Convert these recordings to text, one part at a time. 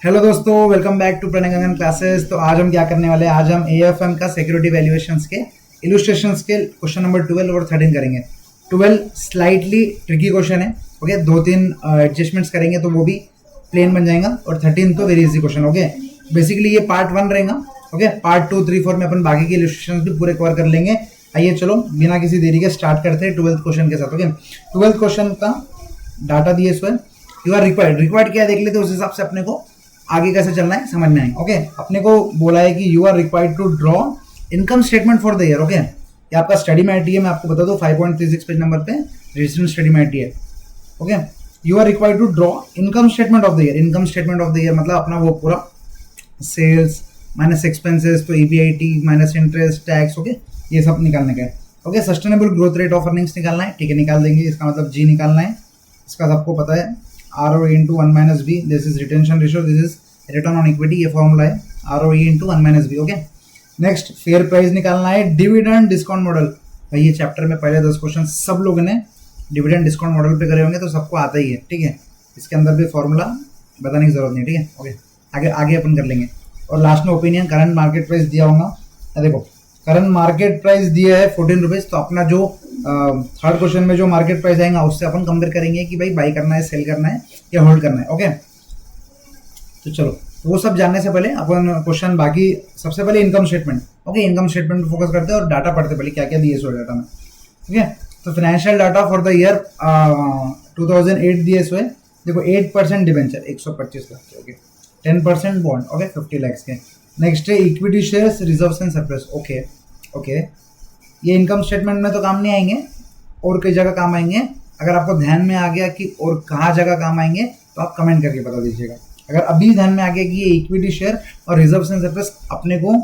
Hello दोस्तों, welcome back to Pranay Gagan classes. तो आज हम क्या करने वाले हैं, आज हम एएफएम का सिक्योरिटी वैल्यूएशंस के इलस्ट्रेशंस के क्वेश्चन नंबर 12 और 13 करेंगे। 12 स्लाइटली ट्रिकी क्वेश्चन है, ओके। दो तीन एडजस्टमेंट्स करेंगे तो वो भी प्लेन बन जाएगा, और 13 तो very easy question, okay. Basically ये पार्ट 1 रहेगा, ओके। पार्ट 2, 3, 4 में अपन बाकी के इलस्ट्रेशंस भी पूरे कवर कर लेंगे। आइए चलो बिना किसी देरी के स्टार्ट करते हैं 12th क्वेश्चन के साथ, ओके। 12th क्वेश्चन का डाटा दिए इसमें, यू आर रिक्वायर्ड क्या देख लेते, उस हिसाब से अपने को आगे कैसे चलना है समझ में आएगा, ओके। अपने को बोला है कि you are required to draw income statement for the year, okay. ये आपका स्टडी मैटी है, मैं आपको बता दूं 5.36 पेज नंबर पे रजिस्ट्रेशन स्टडी मैटी है, okay. You are required to draw income statement of the year. Income statement of the year मतलब अपना वो पूरा सेल्स माइनस एक्सपेंसेस, तो EBIT minus interest tax, okay, ये सब निकालने का है, okay. Sustainable growth rate of earnings निकालना है, ठीक है, निकाल देंगे। इसका मतलब जी निकालना है, इसका सबको पता है, ROE into 1 minus B, this is retention ratio, this is return on equity, ये फॉर्मूला है ROE into 1 minus B, okay. Next fair price निकालना है, डिविडेंड डिस्काउंट मॉडल। भाई ये चैप्टर में पहले 10 क्वेश्चन सब लोगों ने डिविडेंड डिस्काउंट मॉडल पे करे होंगे, तो सबको आता ही है, ठीक है। इसके अंदर भी फॉर्मूला बताने की जरूरत नहीं, ठीक है, ओके। आगे आगे अपन कर लेंगे। और लास्ट में ओपिनियन, करंट मार्केट प्राइस दिया होगा, देखो करंट मार्केट प्राइस दिया है 14 रुपीज़, तो अपना जो थर्ड क्वेश्चन में जो मार्केट प्राइस आएगा उससे अपन कंपेयर करेंगे कि भाई बाई करना है, सेल करना है या होल्ड करना है, ओके। तो चलो वो सब जानने से पहले अपन क्वेश्चन बाकी सबसे पहले income statement, okay. Income statement पे फोकस करते हैं और डाटा पढ़ते पहले क्या क्या दिए सो डाटा में, ठीक है। तो financial data for the year 2008 दिए सो है, देखो 8% डिवेंचर 125 लाख के, ओके। 10% बॉन्ड, ओके, 50 लाख के। नेक्स्ट है equity shares, reserves and surplus, okay okay. ये इनकम स्टेटमेंट में तो काम नहीं आएंगे, और कई जगह काम आएंगे। अगर आपको ध्यान में आ गया कि और कहाँ जगह काम आएंगे तो आप कमेंट करके बता दीजिएगा। अगर अभी ध्यान में आ गया कि ये इक्विटी शेयर और रिजर्व्स एंड सरप्लस अपने को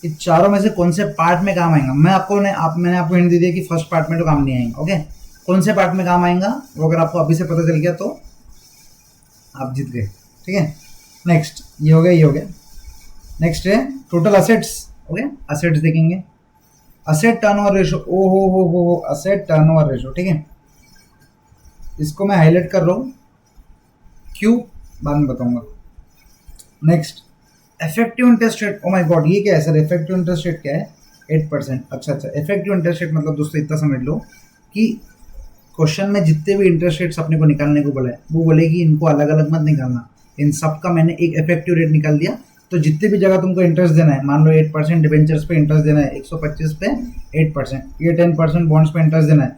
इस चारों में से कौन से पार्ट में काम आएगा, मैंने आपको हिंट दे दिया कि फर्स्ट पार्ट में तो काम नहीं आएगा, ओके। कौन से पार्ट में काम आएगा वो अगर आपको अभी से पता चल गया तो आप जीत गए, ठीक है। नेक्स्ट ये हो गया, ये हो गया। नेक्स्ट है टोटल असेट्स, ओके। असेट्स देखेंगे, असेट टर्नओवर रेशो, ओ हो असेट टर्नओवर रेशो, ठीक है। इसको मैं हाईलाइट कर रहा हूँ, क्यों बाद में बताऊंगा। Next effective interest rate, oh my God ये क्या है सर, इफेक्टिव इंटरेस्ट रेट क्या है, 8%। अच्छा, इफेक्टिव इंटरेस्ट रेट मतलब दोस्तों इतना समझ लो कि क्वेश्चन में जितने भी इंटरेस्ट रेट्स अपने को निकालने को बोला है वो बोले कि इनको अलग अलग मत निकालना, इन सब का मैंने एक इफेक्टिव रेट निकाल दिया। तो जितने भी जगह तुमको इंटरेस्ट देना है, मान लो 8% डिवेंचर्स पे इंटरेस्ट देना है, 125 पे 8%, ये 10% बॉन्ड्स पे इंटरेस्ट देना है,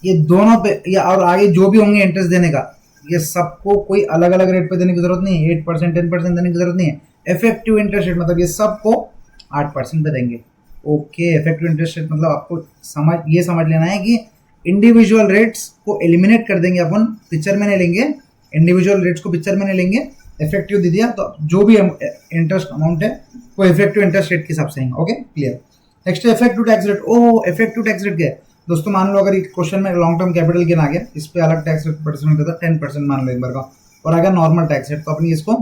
ये दोनों पे, या और आगे जो भी होंगे इंटरेस्ट देने का, ये सबको कोई अलग अलग रेट पे देने की जरूरत नहीं है, 8% 10% देने की जरूरत नहीं है। इफेक्टिव इंटरेस्ट रेट मतलब ये सबको 8% पे देंगे, ओके। इफेक्टिव इंटरेस्ट रेट मतलब आपको समझ लेना है कि इंडिविजुअल रेट्स को एलिमिनेट कर देंगे अपन, पिक्चर में नहीं लेंगे, इंडिविजुअल रेट्स को पिक्चर में नहीं लेंगे, इफेक्टिव दे दिया तो जो भी इंटरेस्ट अमाउंट है वो इफेक्टिव इंटरेस्ट रेट के हिसाब से आएंगे, okay, clear. Next effective tax rate, oh effective tax rate क्या है दोस्तों, मान लो अगर क्वेश्चन में लॉन्ग टर्म कैपिटल गेन आ गया, इस पे अलग टैक्स रेट परसेंट रहता है 10% मान लो एक बार का, और अगर नॉर्मल टैक्स रेट तो अपनी इसको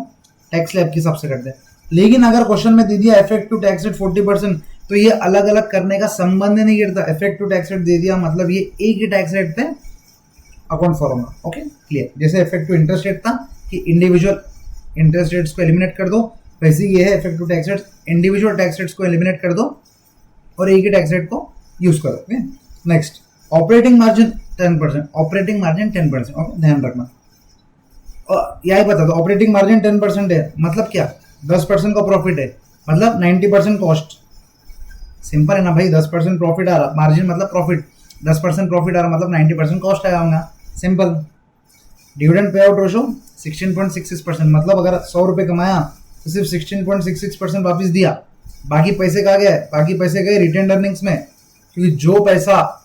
टैक्स स्लैब के हिसाब से करते हैं। लेकिन अगर क्वेश्चन में दे दिया इफेक्टिव टैक्स रेट 40%, तो ये अलग अलग करने का संबंध नहीं गिरता, इफेक्टिव टैक्स रेट दे दिया मतलब ये एक ही टैक्स रेट पे अकाउंट फॉर होगा, ओके, क्लियर। जैसे इफेक्टिव इंटरेस्ट रेट था कि इंडिविजुअल इंटरेस्ट रेट्स को एलिमिनेट कर दो, वैसे ये है effective tax rate, individual tax rates को एलिमिनेट कर दो और एक ही टैक्स रेट को यूज करो, okay. Next operating margin 10%, operating margin 10%, okay, ध्यान रखना। और यही बता दो ऑपरेटिंग मार्जिन 10% है मतलब क्या, 10% का प्रॉफिट है मतलब 90% कॉस्ट, सिंपल है ना भाई। 10% प्रॉफिट आ रहा, मार्जिन मतलब प्रॉफिट, 10% प्रॉफिट आ रहा मतलब 90% कॉस्ट आया होगा, simple. Dividend payout ratio 16.66%, मतलब अगर 100 रुपये कमाया तो सिर्फ 16.66% वापस दिया, बाकी पैसे कहाँ गए, बाकी पैसे गए रिटेन अर्निंग्स में, क्योंकि जो पैसा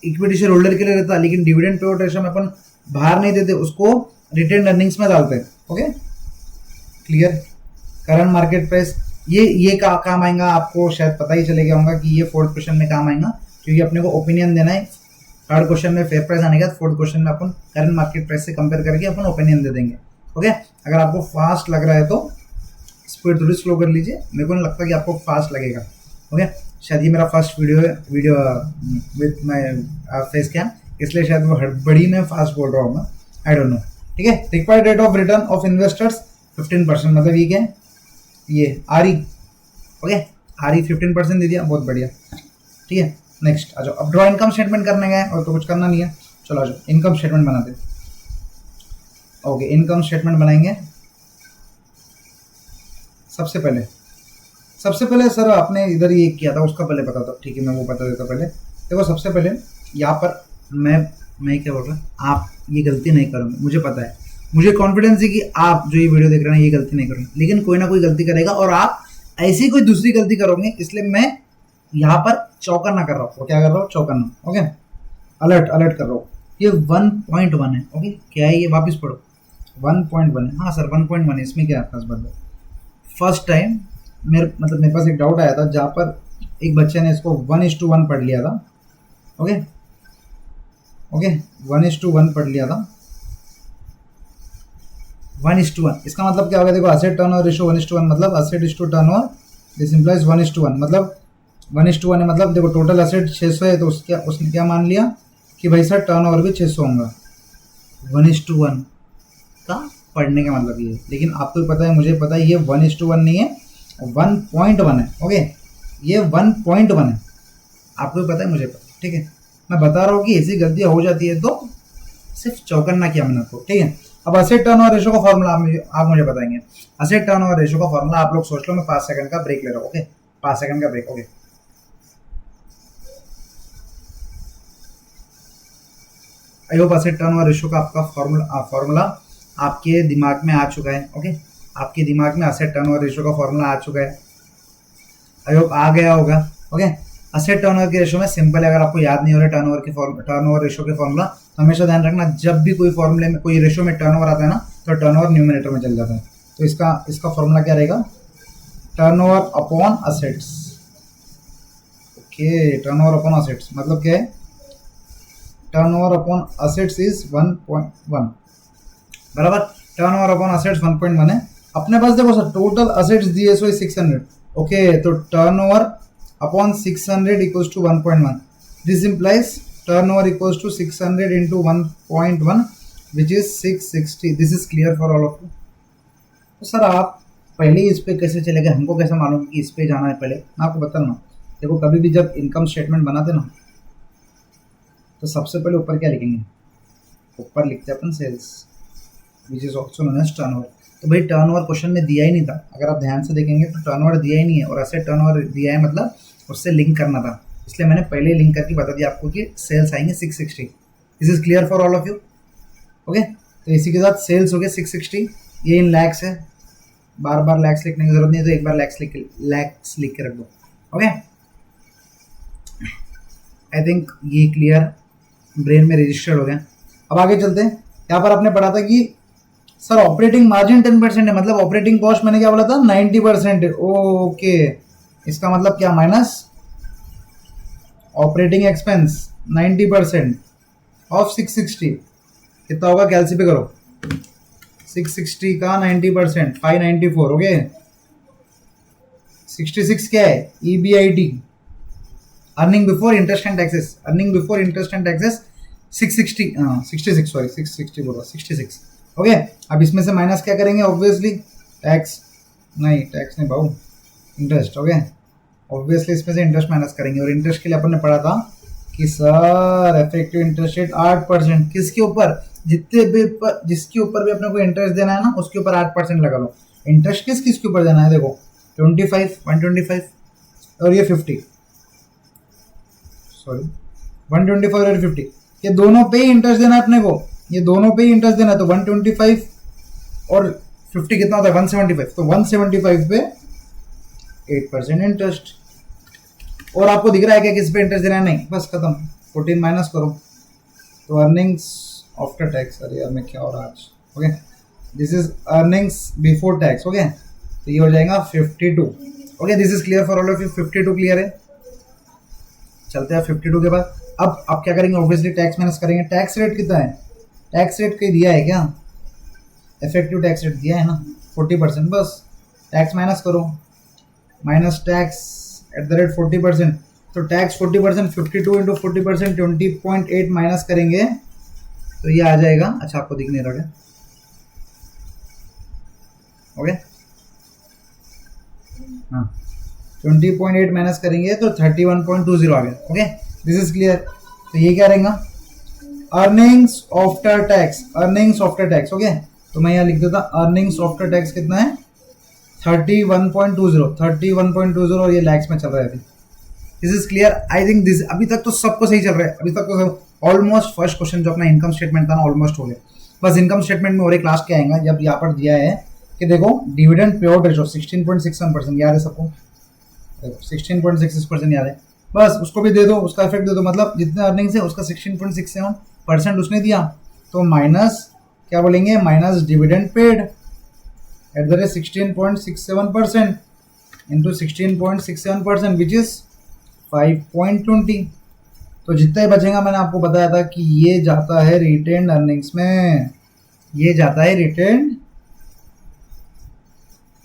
इक्विटी शेयर होल्डर के लिए रहता है लेकिन डिविडेंड पे आउट रेशो में अपन बाहर नहीं देते, उसको रिटेन अर्निंग्स में डालते हैं, okay, clear. Current market price ये काम आएगा, आपको शायद पता ही चले गया होगा कि ये फोर्थ क्वेश्चन में काम आएगा, क्योंकि अपने को ओपिनियन देना है। थर्ड क्वेश्चन में फेयर प्राइस आने के बाद फोर्थ क्वेश्चन में अपन करंट मार्केट प्राइस से कंपेयर करके अपन ओपिनियन दे देंगे, ओके। अगर आपको फास्ट लग रहा है तो स्पीड थोड़ी स्लो कर लीजिए, मेरे को नहीं लगता कि आपको फास्ट लगेगा, ओके। शायद ये मेरा फर्स्ट वीडियो है, video with my face cam, इसलिए शायद वो हड़बड़ी में फास्ट बोल रहा हूँ, आई डोंट नो, ठीक है। Required rate of return of investors 15%, मतलब ये क्या है, ये आरई, ओके, आरई 15% दे दिया, बहुत बढ़िया, ठीक है। नेक्स्ट आ जाओ, अब ड्रॉ इनकम स्टेटमेंट करने गए और तो कुछ करना नहीं है, चलो आ जाओ इनकम स्टेटमेंट बनाते हैं। ओके, इनकम स्टेटमेंट बनाएंगे। सबसे पहले सर आपने इधर ये किया था, उसका पहले बता दो, ठीक है, मैं वो बता देता पहले। देखो सबसे पहले यहाँ पर मैं क्या बोल रहा हूँ, आप ये गलती नहीं करोगे, मुझे पता है, मुझे कॉन्फिडेंस है कि आप जो ये वीडियो देख रहे हैं ये गलती नहीं करोगे, लेकिन कोई ना कोई गलती करेगा और आप ऐसी कोई दूसरी गलती करोगे, इसलिए मैं यहाँ पर चौकन्ना कर रहा हूँ। क्या कर रहा हूँ, चौकन्ना, ओके, अलर्ट कर रहा हूँ। ये 1.1 है, ओके, क्या है ये, वापस पढ़ो, 1.1 है, हाँ सर 1.1 है, इसमें क्या है खास बात है। फर्स्ट टाइम मेरे पास एक डाउट आया था, जहाँ पर एक बच्चे ने इसको 1:1 पढ़ लिया था, ओके, 1:1 पढ़ लिया था, 1:1, इसका मतलब क्या होगा, देखो असेट टर्नओवर रेशियो 1:1, मतलब asset is to turnover, this implies 1:1, मतलब 1:1 है, मतलब देखो टोटल असेट 600 है, तो उसने क्या मान लिया कि भाई सर टर्नओवर भी 600 होगा, 1:1 का पढ़ने का मतलब ये है। लेकिन आपको पता है, मुझे पता है, ये 1:1 नहीं है, 1.1 है, ओके, ये 1.1 है, आपको पता है, मुझे पता है, ठीक है। मैं बता रहा हूँ कि ऐसी गलतियाँ हो जाती है तो सिर्फ चौकन्ना किया मैंने आपको, ठीक है। अब असेट टर्नओवर रेशियो का फॉर्मूला आप मुझे बताएंगे। असेट टर्नओवर रेशियो का फॉर्मूला आप लोग सोच लो, मैं 5 सेकंड का ब्रेक ले रहा हूँ, ओके, 5 सेकंड का break, okay. I hope asset turnover ratio का आपका फॉर्मूला आपके दिमाग में आ चुका है, ओके, आपके दिमाग में असेट टर्नओवर रेशियो का फॉर्मूला आ चुका है, आई होप आ गया होगा, ओके। असेट टर्नओवर के रेशियो में सिंपल है, अगर आपको याद नहीं हो रहा टर्नओवर रेशियो के फॉर्मूला, तो हमेशा ध्यान रखना, जब भी कोई फॉर्मूले में कोई रेशियो में टर्नओवर आता है ना, तो टर्नओवर न्यूमरेटर में चल जाता है। तो इसका फॉर्मूला क्या रहेगा, turnover upon assets, okay, turnover upon assets मतलब क्या है, टर्नओवर अपॉन असेट्स इज 1.1, बराबर, टर्नओवर अपॉन असेट्स 1.1 है। अपने पास देखो सर टोटल असेट्स दिए सो 600, ओके, तो turnover upon 600 equals to 1.1, this implies turnover equals to 600 into 1.1 which is 660, this is clear for all of you। तो sir आप पहले इस पे कैसे चले गए, हमको कैसे मालूम कि इस पे जाना है, पहले मैं आपको बता रहा हूँ। देखो कभी भी जब इनकम स्टेटमेंट बनाते ना, तो सबसे पहले ऊपर क्या लिखेंगे, ऊपर लिखते हैं अपन sales which is also known as turnover. तो भाई टर्नओवर क्वेश्चन में दिया ही नहीं था, अगर आप ध्यान से देखेंगे तो टर्नओवर दिया ही नहीं है, और असेट टर्नओवर दिया है, मतलब उससे लिंक करना था, इसलिए मैंने पहले लिंक करके बता दिया आपको कि सेल्स आएंगे 660। This is clear for all of you, okay. तो इसी के साथ सेल्स हो गए 660, ये इन लैक्स है, बार बार लैक्स लिखने की जरूरत नहीं है, तो एक बार लैक्स लिख के रख दो, ओके। आई थिंक ये क्लियर ब्रेन में रजिस्टर्ड हो गया। अब आगे चलते हैं। यहाँ पर आपने पढ़ा था कि सर ऑपरेटिंग मार्जिन 10% है, मतलब ऑपरेटिंग कॉस्ट मैंने क्या बोला था 90% है, ओके। इसका मतलब क्या, माइनस ऑपरेटिंग एक्सपेंस 90% ऑफ 660, कितना होगा, कैलसी पे करो, 660 का 90% 594, ओके। 66 क्या है, EBIT, earning before interest and taxes, earning before interest and taxes 66 sorry 660 बोल रहा, 66, ओके। अब इसमें से माइनस क्या करेंगे, ऑब्वियसली टैक्स नहीं भाऊ, इंटरेस्ट, ओके। ऑब्वियसली इसमें से इंटरेस्ट माइनस करेंगे, और इंटरेस्ट के लिए अपन ने पढ़ा था कि सर इफेक्टिव इंटरेस्ट रेट 8%, किसके ऊपर, जिसके ऊपर भी अपने को इंटरेस्ट देना है ना, उसके ऊपर 8% लगा लो। इंटरेस्ट किसके ऊपर देना है, देखो 125 और ये 50, सॉरी 125 और 50, ये दोनों पे ही इंटरेस्ट देना है अपने को, ये दोनों पे ही इंटरेस्ट देना है। तो 125 और 50 कितना होता है, 175, तो 175 पे 8% इंटरेस्ट। और आपको दिख रहा है क्या किस पे इंटरेस्ट देना है, नहीं, बस खत्म, 14 माइनस करो, तो अर्निंग्स आफ्टर टैक्स, अरे यार मैं क्या हो रहा आज, okay, this is earnings before tax, okay. तो ये हो जाएगा 52, okay. This is clear for all of you, 52 clear है। चलते हैं 52 के बाद, अब आप क्या करेंगे, ऑब्वियसली टैक्स माइनस करेंगे। टैक्स रेट कितना है, टैक्स रेट कहीं दिया है क्या, इफेक्टिव टैक्स रेट दिया है ना 40%, बस टैक्स माइनस करो, minus tax at the rate 40%, तो टैक्स 40%, 52 इंटू 40%, 20.8 माइनस करेंगे तो ये आ जाएगा, अच्छा आपको दिख नहीं रहा है, ओके हाँ 20.8 माइनस करेंगे तो 31.20 आ गया। Okay this is clear. तो ये क्या रहेगा, earnings after tax, earnings after tax. Okay तो मैं यहाँ लिख देता अर्निंग्स आफ्टर टैक्स कितना है 31.20, 31.20 और ये लैक्स में चल रहा है अभी। This is clear. I think this अभी तक तो सबको सही चल रहा है, अभी तक तो सब ऑलमोस्ट फर्स्ट क्वेश्चन जो अपना इनकम स्टेटमेंट था ना ऑलमोस्ट हो गया। बस इनकम स्टेटमेंट में और एक लास्ट क्या आएगा, जब यहाँ पर दिया है कि देखो डिविडेंड पे आउट रेशो 16.61% याद है सबको, 16.66% याद है, बस उसको भी दे दो, उसका इफेक्ट दे दो, मतलब जितने अर्निंग्स है उसका 16.67% उसने दिया, तो माइनस क्या बोलेंगे, minus dividend paid at the rate 16.67% into 16.67% which is 5.20। तो जितना ही बचेगा मैंने आपको बताया था कि ये जाता है रिटेन अर्निंग्स में, ये जाता है रिटेन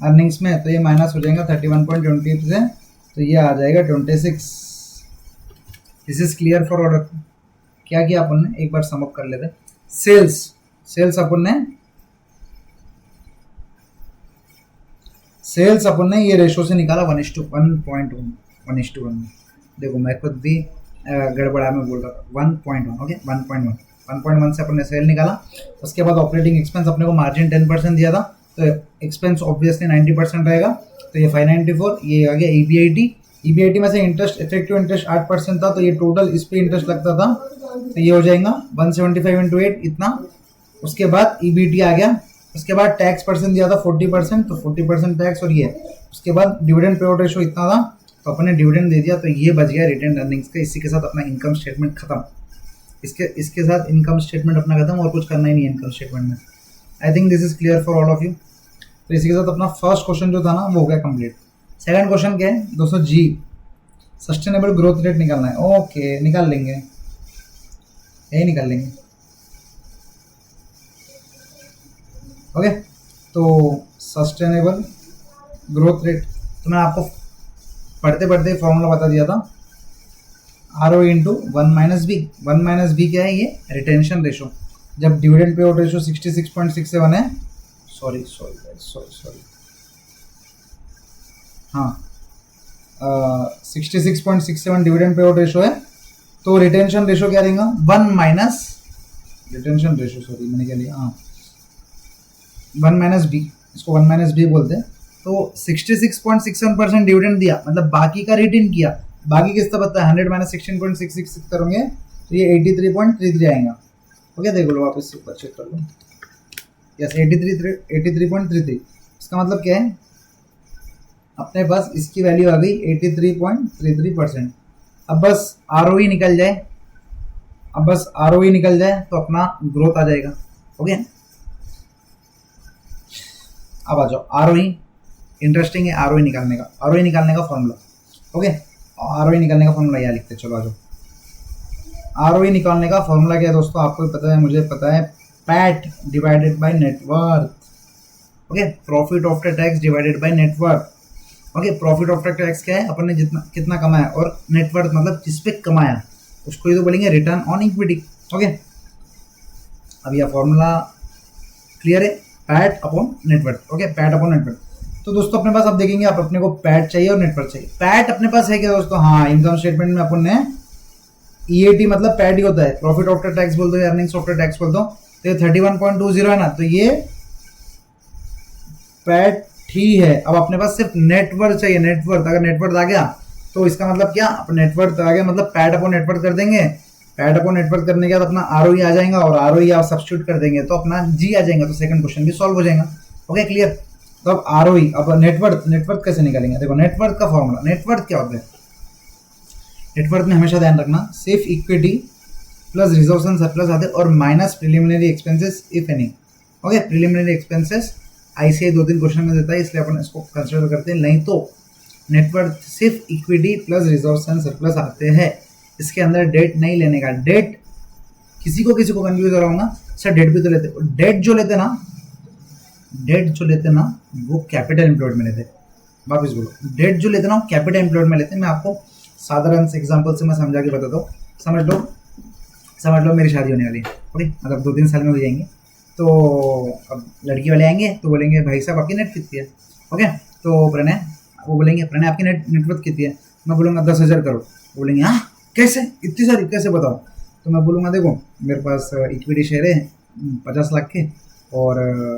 अर्निंग्स में, तो ये माइनस हो जाएगा 31.20 से, तो ये आ जाएगा 26। This is clear for order. क्या किया अपन ने, एक बार सम अप कर लेते। सेल्स अपन ने ये रेशो से निकाला 1:1.1 देखो मैं खुद भी गड़बड़ा में बोल रहा था 1.1। ओके 1.1 से अपन ने सेल निकाला, उसके बाद ऑपरेटिंग एक्सपेंस अपने को मार्जिन 10% दिया था, तो एक्सपेंस ऑब्वियसली 90% रहेगा, तो ये 594, ये आ गया ईबीआईटी में से इंटरेस्ट, इफेक्टिव इंटरेस्ट 8% था, तो ये टोटल इस पे इंटरेस्ट लगता था, तो ये हो जाएगा 175 इंटू 8 इतना। उसके बाद ईबीटी आ गया, उसके बाद टैक्स परसेंट दिया था 40%, तो 40% टैक्स, और ये उसके बाद डिविडेंड पे आउट रेशो इतना था, तो अपने डिविडेंड दे दिया, तो ये बच गया रिटेन अर्निंग्स का। इसी के साथ अपना इनकम स्टेटमेंट खत्म, इसके साथ इनकम स्टेटमेंट अपना खत्म, और कुछ करना ही नहीं है इनकम स्टेटमेंट में। I think this is clear for all of you. तो इसी के साथ अपना फर्स्ट क्वेश्चन जो था ना वो हो गया कंप्लीट। सेकंड क्वेश्चन क्या है दोस्तों, जी सस्टेनेबल ग्रोथ रेट निकालना है। ओके निकाल लेंगे, यही निकाल लेंगे। ओके तो सस्टेनेबल ग्रोथ रेट, तो मैं आपको पढ़ते पढ़ते फॉर्मूला बता दिया था, ROE into 1 minus B. 1 minus B क्या है, ये रिटेंशन रेशो। जब डिविडेंड पे आउट रेशो 66.67 है, सॉरी हाँ 66.67 डिविडेंड पे आउट रेशो है, तो रिटेंशन रेशो क्या रहेगा 1 माइनस रिटेंशन रेशो, सॉरी मैंने क्या लिया, हाँ 1 माइनस बी, इसको 1 माइनस बी बोलते हैं। तो 66.67% डिविडेंड दिया, मतलब बाकी का रिटेन किया, बाकी कितना पता है 100 माइनस 16.66 करोगे तो ये 83.33 आएगा। ओके देख लो वापस ऊपर चेक कर लो, यस 83.33। इसका मतलब क्या है, अपने पास इसकी वैल्यू आ गई 83.33%। अब बस ROE निकल जाए, तो अपना ग्रोथ आ जाएगा। ओके अब आ जाओ ROE, इंटरेस्टिंग है ROE निकालने का फॉर्मूला। ओके ROE निकालने का फॉर्मूला यहाँ लिखते, चलो आ जाओ। ROE निकालने का फॉर्मूला क्या है दोस्तों, आपको पता है, मुझे पता है, PAT divided by net worth. Okay profit after tax divided by net worth. Okay profit after tax क्या है, अपन ने कितना कमाया, और नेटवर्थ मतलब जिस पे कमाया उसको ये तो बोलेंगे रिटर्न ऑन इक्विटी। ओके अब यह फॉर्मूला क्लियर है, PAT upon net worth. Okay PAT upon net worth. तो दोस्तों अपने पास अब देखेंगे, आप अपने को पैट चाहिए और नेटवर्थ चाहिए। पैट अपने पास है क्या दोस्तों, हाँ इनकम स्टेटमेंट में अपन ने EAT मतलब पैट ही होता है, प्रॉफिट आफ्टर टैक्स बोल दो, अर्निंग्स आफ्टर टैक्स बोल दो, तो ये 31.20 है ना, तो ये पैट ही है। अब अपने पास सिर्फ नेटवर्थ चाहिए, नेटवर्थ, अगर नेटवर्थ आ गया तो इसका मतलब क्या, अब नेटवर्थ आ गया मतलब पैट अपॉन नेटवर्थ कर देंगे, पैट अपॉन नेटवर्थ करने के बाद अपना ROE आ जाएगा, और ROE आप सब्स्टिट्यूट कर देंगे तो अपना G आ जाएगा, तो सेकंड क्वेश्चन भी सॉल्व हो जाएगा। Okay clear. तो अब ROE, अब नेटवर्थ कैसे निकालेंगे, देखो नेटवर्थ का फॉर्मूला, नेटवर्थ क्या होता है, नेटवर्थ में हमेशा ध्यान रखना सिर्फ equity plus reserves and surplus आते हैं, और minus preliminary expenses if any. Okay preliminary expenses ICAI 2-3 question में देता है, इसलिए अपन इसको कंसिडर करते हैं, नहीं तो नेटवर्थ सिर्फ equity plus reserves and surplus आते हैं, इसके अंदर डेट नहीं लेने का। डेट किसी को कंफ्यूज हो रहा होगा, सर डेट भी तो लेते, डेट जो लेते ना वो कैपिटल एम्प्लॉयड में लेते, वापस बोलो, डेट जो लेते ना वो कैपिटल एम्प्लॉयड में लेते हैं। मैं आपको साधारण से एग्जांपल से मैं समझा के बताता हूँ। समझ लो मेरी शादी होने वाली है, ओके मतलब 2-3 साल में हो जाएंगे, तो अब लड़की वाले आएंगे तो बोलेंगे भाई साहब आपकी नेट कितनी है, ओके। तो प्रणय, वो बोलेंगे प्रणय आपकी नेटवर्थ कितनी है, मैं बोलूँगा 10,000 करोड़। बोलेंगे हाँ कैसे, इतनी सारी कैसे बताओ। तो मैं बोलूँगा देखो मेरे पास इक्विटी शेयर है 50 लाख के और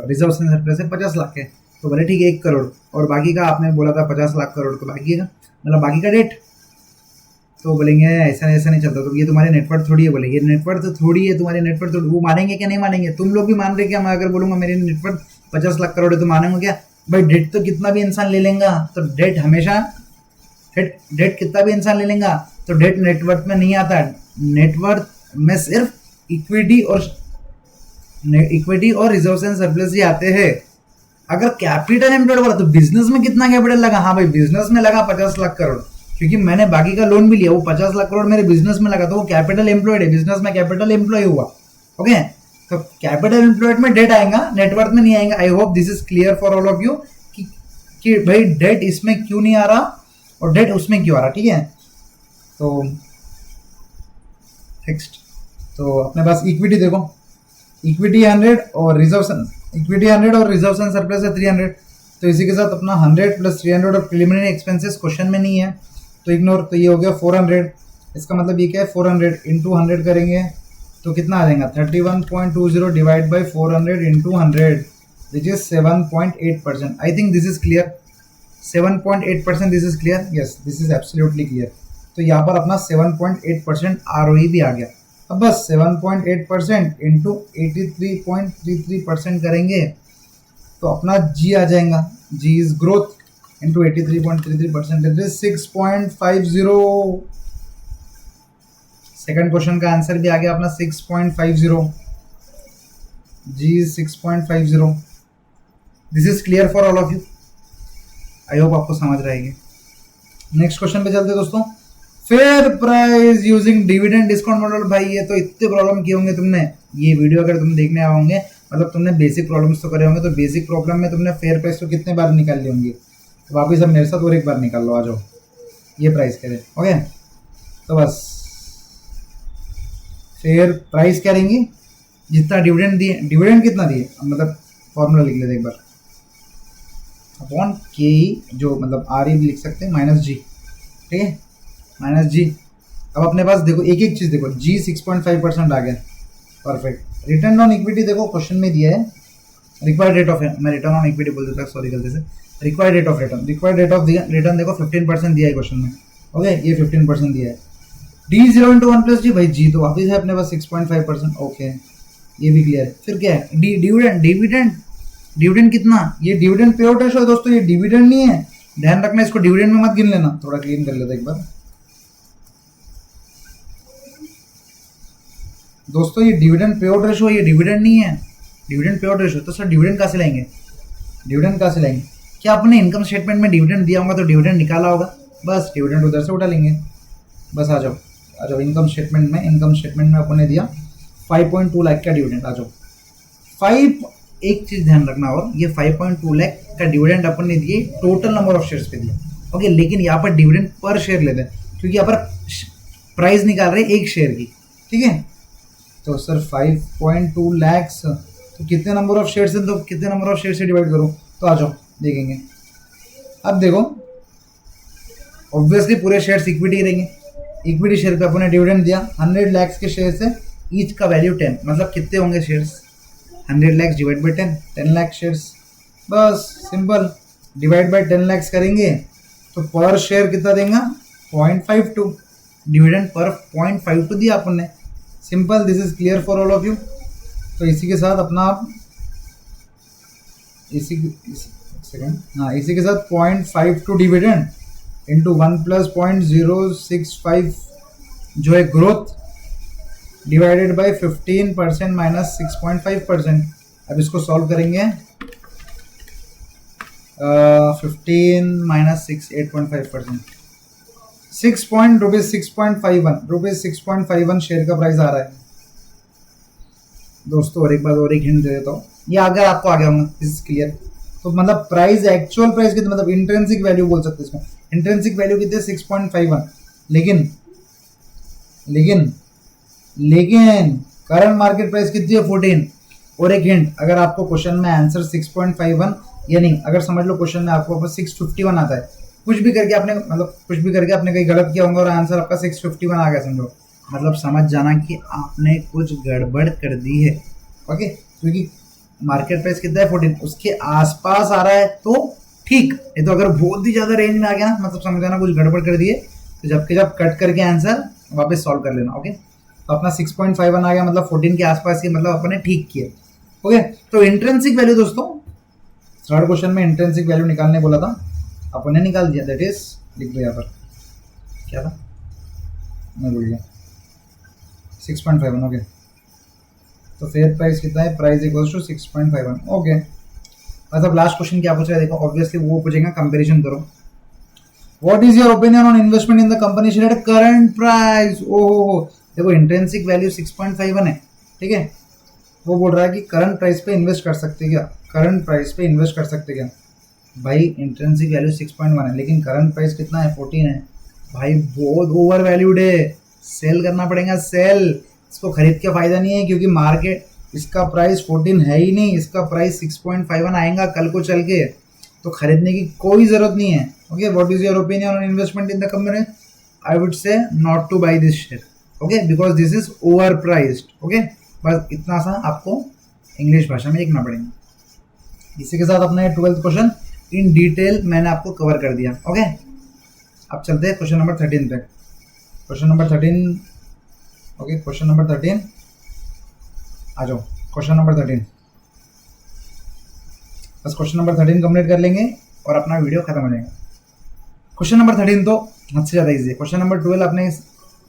रिजर्व सरप्लस है 50 लाख के। तो बोले ठीक है 1 करोड़, और बाकी का आपने बोला था 50 लाख करोड़, तो बाकी का मतलब बाकी का डेट। तो बोलेंगे ऐसा नहीं चलता, तो ये तुम्हारे नेटवर्क थोड़ी है। बोले ये नेटवर्क थोड़ी है, तुम्हारे नेटवर्क थोड़ी। वो मानेंगे क्या, नहीं मानेंगे। तुम लोग भी मान रहे क्या, मैं अगर बोलूँगा मेरी नेटवर्क 50 लाख करोड़ है तो मानेंगे क्या भाई। डेट तो कितना भी इंसान ले लेगा, तो डेट हमेशा डेट कितना भी इंसान ले लेगा तो डेट नेटवर्थ में नहीं आता। नेटवर्थ में सिर्फ इक्विटी और रिजर्व एंड सरप्लस ही आते हैं। अगर कैपिटल एम्प्लॉयड बोला तो बिजनेस में कितना कैपिटल लगा, हाँ भाई बिजनेस में लगा 50 लाख करोड़, क्योंकि मैंने बाकी का लोन भी लिया, वो 50 लाख करोड़ मेरे बिजनेस में लगा, तो वो कैपिटल एम्प्लॉयड है, बिजनेस में कैपिटल एम्प्लॉय हुआ, ओके। तो कैपिटल एम्प्लॉयड में डेट आएगा, नेटवर्थ में नहीं आएगा। I hope this is clear for all of you कि भाई डेट इसमें क्यों नहीं आ रहा और डेट उसमें क्यों आ रहा, ठीक है। तो नेक्स्ट, तो अपने पास इक्विटी देखो, इक्विटी 100 और रिजर्व एंड सरप्लस है 300। तो इसी के साथ अपना 100 + 300 और प्रिलिमिनरी एक्सपेंसेस क्वेश्चन में नहीं है तो इग्नोर। तो ये हो गया 400। इसका मतलब ये क्या है, 400 × 100 करेंगे तो कितना आ जाएगा 31.20 divide by 400 × 100 which is 7.8%। I think this is clear, 7.8%। This is clear, yes this is absolutely clear. तो यहाँ पर अपना 7.8% ROE भी आ गया। अब बस 7.8% इंटू 83.33% करेंगे तो अपना G आ जाएगा। G is growth into 83.33%, it is 6.50। Second question का आंसर भी आ गया अपना 6.50। G is 6.50। This is clear for all of you, I hope आपको समझ रहेगी। नेक्स्ट क्वेश्चन पे चलते दोस्तों। Fair price using dividend discount model. भाई ये तो इतने प्रॉब्लम किए होंगे तुमने, ये वीडियो अगर तुम देखने आए होंगे मतलब तुमने बेसिक प्रॉब्लम्स तो करे होंगे, तो बेसिक प्रॉब्लम में तुमने फेयर प्राइस तो कितने बार निकाल ली होंगी। तो वापिस अब मेरे साथ और एक बार निकाल लो, आ जाओ ये प्राइस करें, ओके। तो बस फेयर प्राइस क्या रहेंगी, जितना डिविडेंड दिए, डिविडेंड कितना दिए, मतलब फॉर्मूला लिख लेते एक बार, अपॉन के जो मतलब RE भी लिख सकते हैं माइनस G, ठीक है, माइनस G। अब अपने पास देखो एक एक चीज़ देखो, G 6.5% आ गया, परफेक्ट। रिटर्न ऑन इक्विटी देखो क्वेश्चन में दिया है, रिक्वायर्ड रेट ऑफ, मैं रिटर्न ऑन इक्विटी बोल देता, सॉरी गलती से, required rate of return, required rate of return देखो 15% दिया है क्वेश्चन में, ओके, ये 15% दिया है। D0 × 1 + G, भाई G तो वापिस है अपने पास 6.5%, ओके, ये भी क्लियर है। फिर क्या है, डिविडेंड कितना, ये डिविडेंड पे आउट रेशियो है दोस्तों, ये डिविडेंड नहीं है, ध्यान रखना, इसको डिविडेंड में मत गिन लेना। थोड़ा क्लीन कर लेते एक बार दोस्तों, ये डिविडेंड पे आउट रेशियो, ये डिविडेंड नहीं है, डिविडेंड पे आउट रेशियो। तो सर डिविडेंड कहाँ से लाएंगे, डिविडेंड कहाँ से लाएंगे, क्या आपने इनकम स्टेटमेंट में डिविडेंड दिया होगा तो डिविडेंड निकाला होगा, बस डिविडेंड उधर से उठा लेंगे। बस आ जाओ इनकम स्टेटमेंट में अपने दिया 5.2 लाख का डिविडेंड, आ जाओ 5। एक चीज ध्यान रखना, और ये 5.2 लाख का डिविडेंड अपन ने दिए टोटल नंबर ऑफ शेयर्स पे दिया, ओके। लेकिन यहाँ पर डिविडेंड पर शेयर लेते हैं क्योंकि यहाँ पर प्राइस निकाल रहे हैं एक शेयर की, ठीक है। तो सर 5.2 लाख तो कितने नंबर ऑफ शेयर्स हैं, तो कितने नंबर ऑफ शेयर से डिवाइड करो, तो आ जाओ देखेंगे। अब देखो ऑब्वियसली पूरे शेयर्स इक्विटी रहेंगे, इक्विटी शेयर पे अपने डिविडेंड दिया 100 लाख के शेयर से, ईच का वैल्यू 10, मतलब कितने होंगे shares, 100 lakh divide by 10 lakh shares, बस सिंपल, डिवाइड बाई 10 लाख करेंगे तो पर शेयर कितना देगा 0.52, डिविडेंड पर 0.52 दिया अपन ने, simple. This is clear for all of you. तो इसी के साथ अपना आप इसी के साथ 0.52 डिविडेंड इंटू 1 + 0.065 जो है ग्रोथ डिवाइडेड बाई 15% माइनस 6.5%। अब इसको सॉल्व करेंगे, 15 माइनस 6 8.5%, रुपीज 6.51 शेयर का प्राइस आ रहा है दोस्तों। और एक बार और एक हिंट दे देता हूँ, ये अगर आपको आ गया होगा, दिस इज क्लियर। तो मतलब प्राइस, एक्चुअल प्राइस कितना, मतलब इंट्रिंसिक वैल्यू बोल सकते हैं इसको, इंट्रिंसिक वैल्यू कितनी है 6.51, लेकिन करंट मार्केट प्राइस कितनी है 14, और एक हिंट, अगर आपको क्वेश्चन में आंसर 6.51 या नहीं, अगर समझ लो क्वेश्चन में आपको 651 आता है, कुछ भी करके आपने मतलब कुछ भी करके आपने कहीं गलत किया होगा और आंसर आपका 651 आ गया समझो, मतलब समझ जाना कि आपने कुछ गड़बड़ कर दी है। ओके, क्योंकि मार्केट प्राइस कितना है 14, उसके आसपास आ रहा है तो ठीक, ये तो अगर बहुत ही ज्यादा रेंज में आ गया ना, मतलब समझ जाना कुछ गड़बड़ कर दिए, तो जब कट करके आंसर वापस सॉल्व कर लेना। ओके, तो अपना 6.51 आ गया, मतलब 14 के आसपास ही, मतलब अपने ठीक किया। ओके, तो इंट्रिंसिक वैल्यू दोस्तों, थर्ड क्वेश्चन में इंट्रिंसिक वैल्यू निकालने बोला था, अपने निकाल दिया, दैट इज लिख दो यहाँ पर, क्या था मैं भूल गया, 6.51। ओके, तो फेयर प्राइस कितना है, प्राइस इक्वल्स टू 6.51। ओके, मतलब लास्ट क्वेश्चन क्या पूछ रहा है देखो, ऑब्वियसली वो पूछेगा कंपैरिजन करो, what is your opinion on investment in the company share at current price. ओहो, देखो इंट्रिंसिक वैल्यू 6.51 है, ठीक है, वो बोल रहा है कि करंट प्राइस पे इन्वेस्ट कर सकते क्या, करंट प्राइस पे इन्वेस्ट कर सकते क्या। भाई इंट्रिंसिक वैल्यू 6.1 है, लेकिन करंट प्राइस कितना है, 14 है। भाई बहुत ओवर वैल्यूड है, सेल करना पड़ेगा, सेल। इसको खरीद के फायदा नहीं है, क्योंकि मार्केट इसका प्राइस 14 है ही नहीं, इसका प्राइस 6.51 आएगा कल को चल के, तो खरीदने की कोई जरूरत नहीं है। Okay, what is your opinion on investment in the company, I would say not two by this share, okay, because this is over priced. Okay, बस इतना सा आपको इंग्लिश भाषा में लिखना पड़ेगा। इसी के साथ अपने 12th क्वेश्चन इन डिटेल मैंने आपको कवर कर दिया। ओके, अब चलते हैं क्वेश्चन नंबर 13 पे। Question number 13, okay, question number 13 आ जाओ, क्वेश्चन नंबर 13, बस क्वेश्चन नंबर 13 कंप्लीट कर लेंगे और अपना वीडियो खत्म हो जाएगा। क्वेश्चन नंबर 13 तो हद से ज़्यादा ईजी है। क्वेश्चन नंबर 12 आपने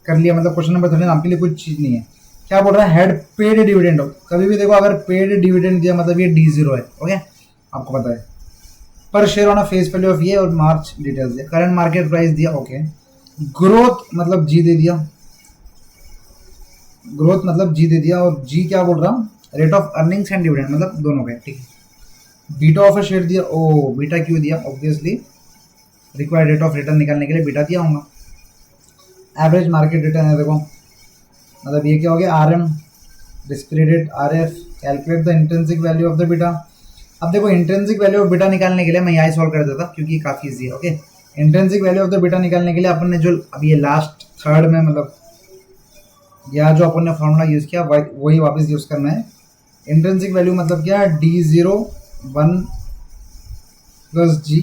कर लिया, मतलब क्वेश्चन नंबर 13 आपके लिए कुछ चीज़ नहीं है। क्या बोल रहा है, हेड पेड डिविडेंड हो, कभी भी देखो अगर पेड डिविडेंड दिया मतलब ये D0 है। ओके, आपको पता है, पर share on a face value of ये और मार्च डिटेल्स दिया, करंट मार्केट प्राइस दिया। ओके, ग्रोथ मतलब जी दे दिया, ग्रोथ मतलब जी दे दिया, और जी क्या बोल रहा हूँ, rate of earnings and dividend, मतलब दोनों का, ठीक है। बीटा ऑफ अ शेयर दिया, ओ बीटा क्यों दिया, obviously required rate of return निकालने के लिए बीटा दिया होगा। एवरेज मार्केट रिटर्न है, देखो मतलब ये क्या हो गया, RM discredit RF, calculate the intrinsic value of the beta. अब देखो इंट्रिंसिक वैल्यू ऑफ बीटा निकालने के लिए मैं यहाँ सॉल्व कर देता, क्योंकि काफ़ी ईजी है। Okay, intrinsic value of the beta निकालने के लिए अपन ने जो अब ये लास्ट थर्ड में मतलब यहाँ जो अपन ने फॉर्मूला यूज़ किया वही वापस यूज़ करना है। इंट्रिंसिक वैल्यू मतलब क्या, D0 1 plus G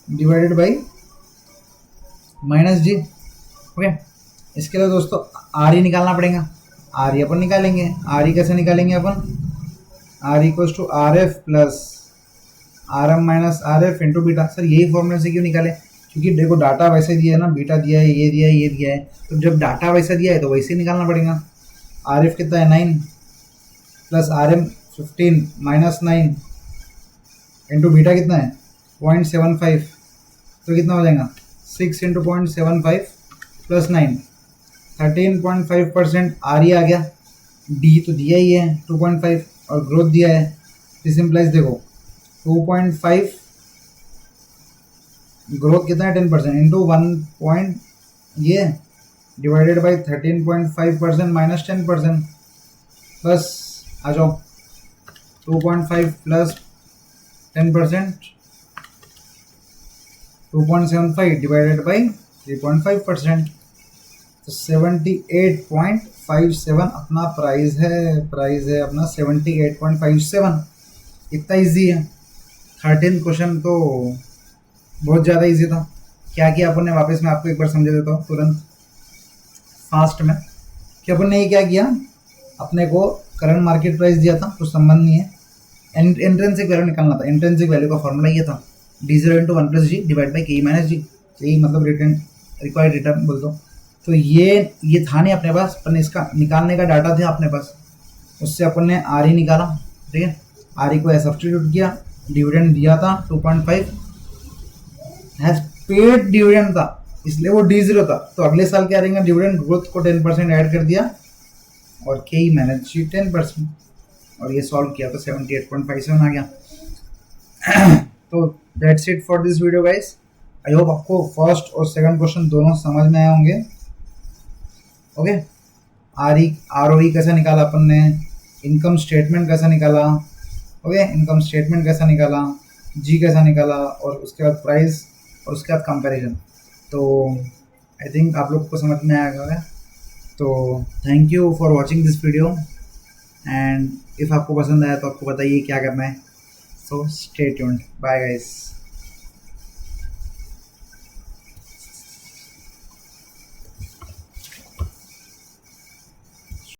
divided by minus G। Okay, इसके लिए दोस्तों RE निकालना पड़ेगा, RE अपन निकालेंगे। RE कैसे निकालेंगे अपन, R equals to RF plus RM minus RF into beta. Sir यही फॉर्मूले से क्यों निकाले, क्योंकि देखो डाटा वैसे दिया है ना, बीटा दिया है, ये दिया है, ये दिया है, तो जब डाटा वैसा दिया है तो वैसे ही निकालना पड़ेगा। RF कितना है 9 plus RM 15 minus 9 into beta कितना है 0.75, तो कितना हो जाएगा 6 इंटू 0.75 प्लस 9 13.5% RE आ गया। D तो दिया ही है 2.5 और ग्रोथ दिया है, दिस इम्प्लाइज देखो 2.5 ग्रोथ कितना है 10% इंटू 1 ये डिवाइडेड बाई 13.5% माइनस 10% प्लस आ जाओ 2.5 प्लस 10% 2.75 डिवाइडेड बाई 3.5%, तो 78.57 अपना प्राइस है अपना 78.57। इतना इजी है। 13 क्वेश्चन तो बहुत ज़्यादा इजी था। क्या किया अपन ने, वापस मैं आपको एक बार समझा देता हूँ तुरंत फास्ट में, कि अपन ने ये क्या किया, अपने को करंट मार्केट प्राइस दिया था, कुछ संबंध नहीं है, इंट्रिंसिक वैल्यू निकालना था। इंट्रिंसिक वैल्यू का फॉर्मूला ये था, D0 into 1 plus G divide by KE minus G, यही मतलब रिटर्न रिक्वायर्ड रिटर्न बोल दो। तो ये था नहीं अपने पास, अपन ने इसका निकालने का डाटा था अपने पास, उससे अपन ने RE निकाला, ठीक है। RE को सब्स्टिट्यूट किया, डिविडेंड दिया था 2.5, हैज पेड डिविडेंड था इसलिए वो D0 था, तो अगले साल क्या रहेंगे डिविडेंड, ग्रोथ को 10% ऐड कर दिया और KE माइनस G 10%, और ये सॉल्व किया तो 78.57 आ गया। तो that's it for this video guys. I hope आपको फर्स्ट और सेकंड क्वेश्चन दोनों समझ में आए होंगे। ओके, ROE कैसे निकाला अपन ने, इनकम स्टेटमेंट कैसा निकाला, ओके, इनकम स्टेटमेंट कैसा निकाला, जी कैसा निकाला, और उसके बाद प्राइस, और उसके बाद कंपैरिजन। तो आई थिंक आप लोग को समझ में आया होगा। तो thank you for watching this video, and if आपको पसंद आया तो आपको बताइए क्या करना है। So stay tuned, bye guys.